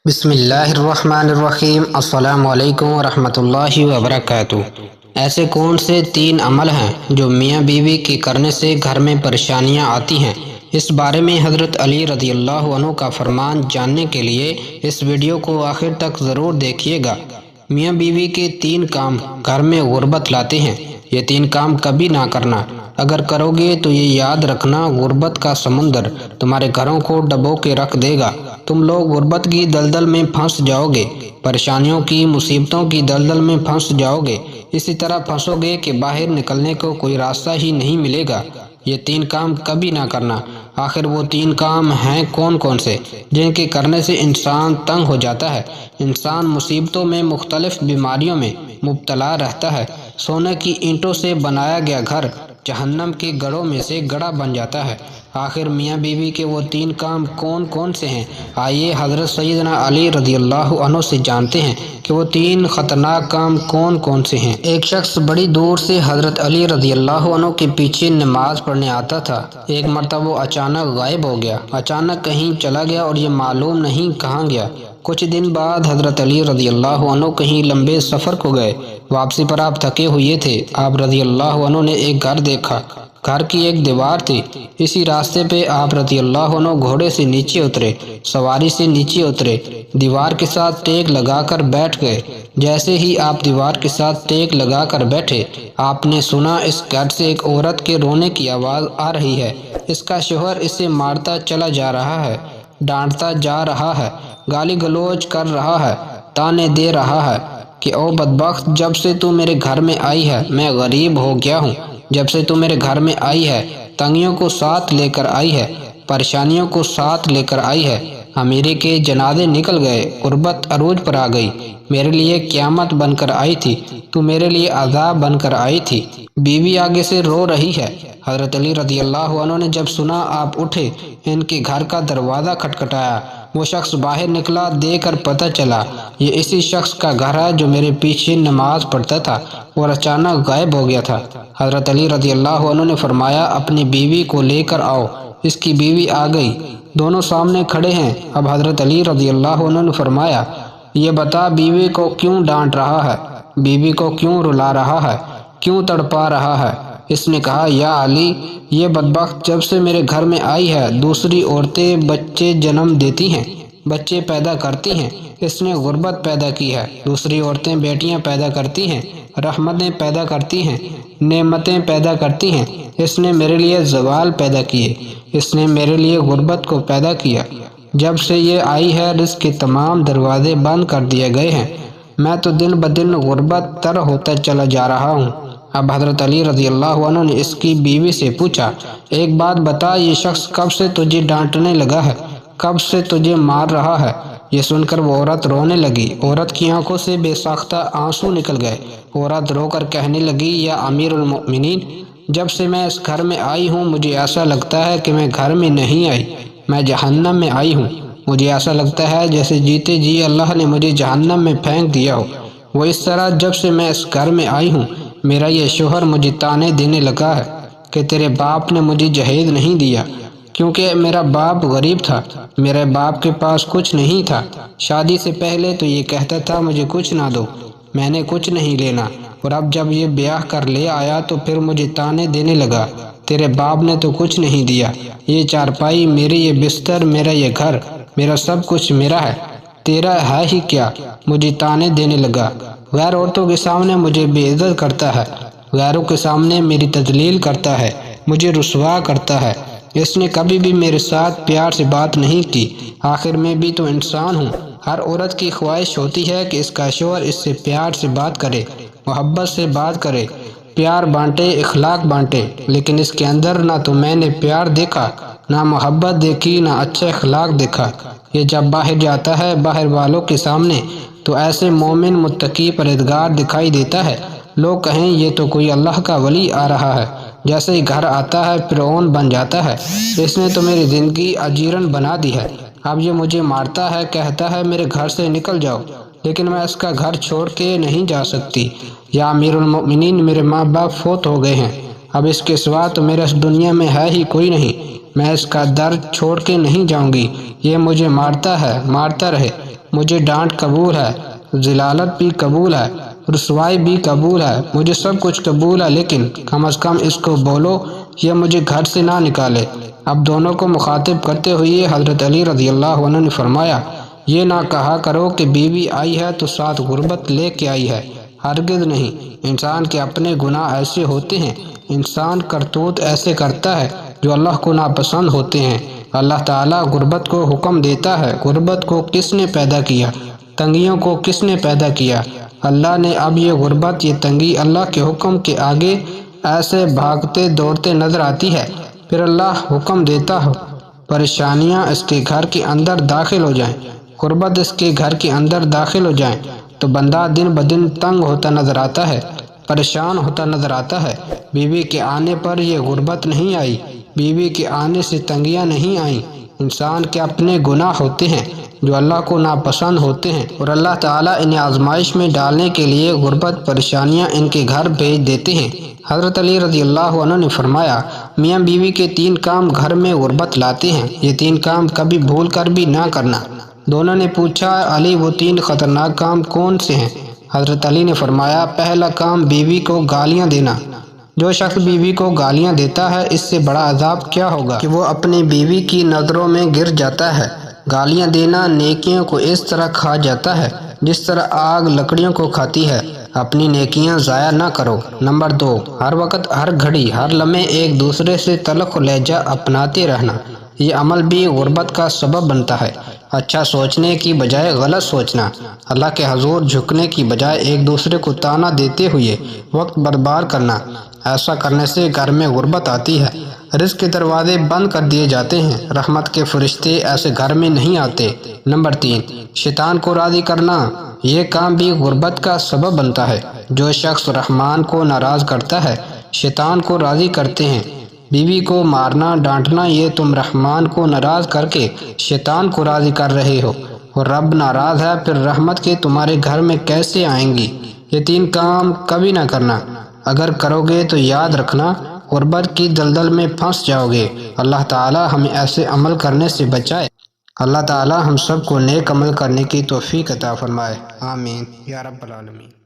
بسم اللہ الرحمن الرحیم۔ السلام علیکم ورحمۃ اللہ وبرکاتہ۔ ایسے کون سے 3 عمل ہیں جو میاں بیوی کے کرنے سے گھر میں پریشانیاں آتی ہیں؟ اس بارے میں حضرت علی رضی اللہ عنہ کا فرمان جاننے کے لیے اس ویڈیو کو آخر تک ضرور دیکھیے گا۔ میاں بیوی کے 3 کام گھر میں غربت لاتے ہیں۔ یہ 3 کام کبھی نہ کرنا۔ اگر کرو گے تو یہ یاد رکھنا، غربت کا سمندر تمہارے گھروں کو ڈبو کے رکھ دے گا۔ تم لوگ غربت کی دلدل میں پھنس جاؤ گے، پریشانیوں کی، مصیبتوں کی دلدل میں پھنس جاؤ گے۔ اسی طرح پھنسو گے کہ باہر نکلنے کو کوئی راستہ ہی نہیں ملے گا۔ یہ 3 کام کبھی نہ کرنا۔ آخر وہ 3 کام ہیں کون سے جن کے کرنے سے انسان تنگ ہو جاتا ہے، انسان مصیبتوں میں، مختلف بیماریوں میں مبتلا رہتا ہے۔ سونے کی اینٹوں سے بنایا گیا گھر جہنم کے گڑھوں میں سے گڑھا بن جاتا ہے۔ آخر میاں بیوی کے وہ 3 کام کون سے ہیں؟ آئیے حضرت سیدنا علی رضی اللہ عنہ سے جانتے ہیں کہ وہ 3 خطرناک کام کون سے ہیں۔ ایک شخص بڑی دور سے حضرت علی رضی اللہ عنہ کے پیچھے نماز پڑھنے آتا تھا۔ ایک مرتبہ وہ اچانک غائب ہو گیا، اچانک کہیں چلا گیا اور یہ معلوم نہیں کہاں گیا۔ کچھ دن بعد حضرت علی رضی اللہ عنہ کہیں لمبے سفر کو گئے۔ واپسی پر آپ تھکے ہوئے تھے۔ آپ رضی اللہ عنہ نے ایک گھر دیکھا، گھر کی ایک دیوار تھی۔ اسی راستے پہ آپ رضی اللہ عنہ گھوڑے سے نیچے اترے، سواری سے نیچے اترے، دیوار کے ساتھ ٹیک لگا کر بیٹھ گئے۔ جیسے ہی آپ دیوار کے ساتھ ٹیک لگا کر بیٹھے، آپ نے سنا اس گھر سے ایک عورت کے رونے کی آواز آ رہی ہے۔ اس کا شوہر اسے مارتا چلا جا رہا ہے، ڈانٹتا جا رہا ہے، گالی گلوچ کر رہا ہے، تانے دے رہا ہے کہ او بدبخت، جب سے تو میرے گھر میں آئی ہے میں غریب ہو گیا ہوں۔ جب سے تو میرے گھر میں آئی ہے تنگیوں کو ساتھ لے کر آئی ہے، پریشانیوں کو ساتھ لے کر آئی ہے۔ امیری کے جنازے نکل گئے، غربت عروج پر آ گئی۔ میرے لیے قیامت بن کر آئی تھی، تو میرے لیے عذاب بن کر آئی تھی۔ بیوی آگے سے رو رہی ہے۔ حضرت علی رضی اللہ عنہ نے جب سنا، آپ اٹھے، ان کے گھر کا دروازہ کھٹکھٹایا۔ وہ شخص باہر نکلا، دیکھ کر پتہ چلا یہ اسی شخص کا گھر ہے جو میرے پیچھے نماز پڑھتا تھا اور اچانک غائب ہو گیا تھا۔ حضرت علی رضی اللہ عنہ نے فرمایا، اپنی بیوی کو لے کر آؤ۔ اس کی بیوی آ گئی، دونوں سامنے کھڑے ہیں۔ اب حضرت علی رضی اللہ عنہ نے فرمایا، یہ بتا بیوی کو کیوں ڈانٹ رہا ہے، بیوی کو کیوں رلا رہا ہے، کیوں تڑپا رہا ہے؟ اس نے کہا، یا علی، یہ بدبخت جب سے میرے گھر میں آئی ہے دوسری عورتیں بچے جنم دیتی ہیں، بچے پیدا کرتی ہیں۔ اس نے غربت پیدا کی ہے۔ دوسری عورتیں بیٹیاں پیدا کرتی ہیں، رحمتیں پیدا کرتی ہیں، نعمتیں پیدا کرتی ہیں۔ اس نے میرے لیے زوال پیدا کیے، اس نے میرے لیے غربت کو پیدا کیا۔ جب سے یہ آئی ہے رزق کے تمام دروازے بند کر دیے گئے ہیں۔ میں تو دن بدن غربت تر ہوتا چلا جا رہا ہوں۔ اب حضرت علی رضی اللہ عنہ نے اس کی بیوی سے پوچھا، ایک بات بتا، یہ شخص کب سے تجھے ڈانٹنے لگا ہے، کب سے تجھے مار رہا ہے؟ یہ سن کر وہ عورت رونے لگی۔ عورت کی آنکھوں سے بے ساختہ آنسو نکل گئے۔ عورت رو کر کہنے لگی، یا امیر المؤمنین، جب سے میں اس گھر میں آئی ہوں مجھے ایسا لگتا ہے کہ میں گھر میں نہیں آئی، میں جہنم میں آئی ہوں۔ مجھے ایسا لگتا ہے جیسے جیتے جی اللہ نے مجھے جہنم میں پھینک دیا ہو۔ وہ اس طرح جب سے میں اس گھر میں آئی ہوں میرا یہ شوہر مجھے تانے دینے لگا ہے کہ تیرے باپ نے مجھے جہیز نہیں دیا، کیونکہ میرا باپ غریب تھا، میرے باپ کے پاس کچھ نہیں تھا۔ شادی سے پہلے تو یہ کہتا تھا مجھے کچھ نہ دو، میں نے کچھ نہیں لینا، اور اب جب یہ بیاہ کر لے آیا تو پھر مجھے تانے دینے لگا، تیرے باپ نے تو کچھ نہیں دیا، یہ چارپائی میری، یہ بستر میرا، یہ گھر میرا، سب کچھ میرا ہے، تیرا ہے ہی کیا؟ مجھے تانے دینے لگا، غیر عورتوں کے سامنے مجھے بے عزت کرتا ہے، غیروں کے سامنے میری تذلیل کرتا ہے، مجھے رسوا کرتا ہے۔ اس نے کبھی بھی میرے ساتھ پیار سے بات نہیں کی۔ آخر میں بھی تو انسان ہوں۔ ہر عورت کی خواہش ہوتی ہے کہ اس کا شوہر اس سے پیار سے بات کرے، محبت سے بات کرے، پیار بانٹے، اخلاق بانٹے، لیکن اس کے اندر نہ تو میں نے پیار دیکھا، نہ محبت دیکھی، نہ اچھا اخلاق دیکھا۔ یہ جب باہر جاتا ہے باہر والوں کے سامنے تو ایسے مومن، متقی، پرہیزگار دکھائی دیتا ہے، لوگ کہیں یہ تو کوئی اللہ کا ولی آ رہا ہے۔ جیسے ہی گھر آتا ہے فرعون بن جاتا ہے۔ اس نے تو میری زندگی اجیرن بنا دی ہے۔ اب یہ مجھے مارتا ہے، کہتا ہے میرے گھر سے نکل جاؤ، لیکن میں اس کا گھر چھوڑ کے نہیں جا سکتی۔ یا امیر المؤمنین، میرے ماں باپ فوت ہو گئے ہیں، اب اس کے سوا تو میرا اس دنیا میں ہے ہی کوئی نہیں، میں اس کا در چھوڑ کے نہیں جاؤں گی۔ یہ مجھے مارتا ہے، مارتا رہے، مجھے ڈانٹ قبول ہے، ذلالت بھی قبول ہے، رسوائی بھی قبول ہے، مجھے سب کچھ قبول ہے، لیکن کم از کم اس کو بولو یا مجھے گھر سے نہ نکالے۔ اب دونوں کو مخاطب کرتے ہوئے حضرت علی رضی اللہ عنہ نے فرمایا، یہ نہ کہا کرو کہ بیوی آئی ہے تو ساتھ غربت لے کے آئی ہے، ہرگز نہیں۔ انسان کے اپنے گناہ ایسے ہوتے ہیں، انسان کرتوت ایسے کرتا ہے جو اللہ کو ناپسند ہوتے ہیں۔ اللہ تعالیٰ غربت کو حکم دیتا ہے۔ غربت کو کس نے پیدا کیا؟ تنگیوں کو کس نے پیدا کیا؟ اللہ نے۔ اب یہ غربت، یہ تنگی اللہ کے حکم کے آگے ایسے بھاگتے دوڑتے نظر آتی ہے، پھر اللہ حکم دیتا ہو پریشانیاں اس کے گھر کے اندر داخل ہو جائیں، غربت اس کے گھر کے اندر داخل ہو جائیں، تو بندہ دن بدن تنگ ہوتا نظر آتا ہے، پریشان ہوتا نظر آتا ہے۔ بیوی کے آنے پر یہ غربت نہیں آئی، بیوی کے آنے سے تنگیاں نہیں آئیں۔ انسان کے اپنے گناہ ہوتے ہیں جو اللہ کو ناپسند ہوتے ہیں، اور اللہ تعالیٰ انہیں آزمائش میں ڈالنے کے لیے غربت، پریشانیاں ان کے گھر بھیج دیتے ہیں۔ حضرت علی رضی اللہ عنہ نے فرمایا، میاں بیوی کے 3 کام گھر میں غربت لاتے ہیں، یہ 3 کام کبھی بھول کر بھی نہ کرنا۔ دونوں نے پوچھا، علی وہ 3 خطرناک کام کون سے ہیں؟ حضرت علی نے فرمایا، پہلا کام بیوی کو گالیاں دینا۔ جو شخص بیوی کو گالیاں دیتا ہے، اس سے بڑا عذاب کیا ہوگا کہ وہ اپنی بیوی کی نظروں میں گر جاتا ہے۔ گالیاں دینا نیکیوں کو اس طرح کھا جاتا ہے جس طرح آگ لکڑیوں کو کھاتی ہے۔ اپنی نیکیاں ضائع نہ کرو۔ نمبر 2، ہر وقت، ہر گھڑی، ہر لمحے ایک دوسرے سے تلخ لہجہ اپناتے رہنا۔ یہ عمل بھی غربت کا سبب بنتا ہے۔ اچھا سوچنے کی بجائے غلط سوچنا، اللہ کے حضور جھکنے کی بجائے ایک دوسرے کو طعنہ دیتے ہوئے وقت برباد کرنا، ایسا کرنے سے گھر میں غربت آتی ہے، رزق کے دروازے بند کر دیے جاتے ہیں، رحمت کے فرشتے ایسے گھر میں نہیں آتے۔ نمبر 3، شیطان کو راضی کرنا، یہ کام بھی غربت کا سبب بنتا ہے۔ جو شخص رحمان کو ناراض کرتا ہے، شیطان کو راضی کرتے ہیں۔ بیوی کو مارنا، ڈانٹنا، یہ تم رحمان کو ناراض کر کے شیطان کو راضی کر رہے ہو، اور رب ناراض ہے، پھر رحمت کے تمہارے گھر میں کیسے آئیں گی؟ یہ 3 کام کبھی نہ کرنا، اگر کرو گے تو یاد رکھنا غربت کی دلدل میں پھنس جاؤ گے۔ اللہ تعالی ہمیں ایسے عمل کرنے سے بچائے۔ اللہ تعالی ہم سب کو نیک عمل کرنے کی توفیق عطا فرمائے، آمین یا رب العالمین۔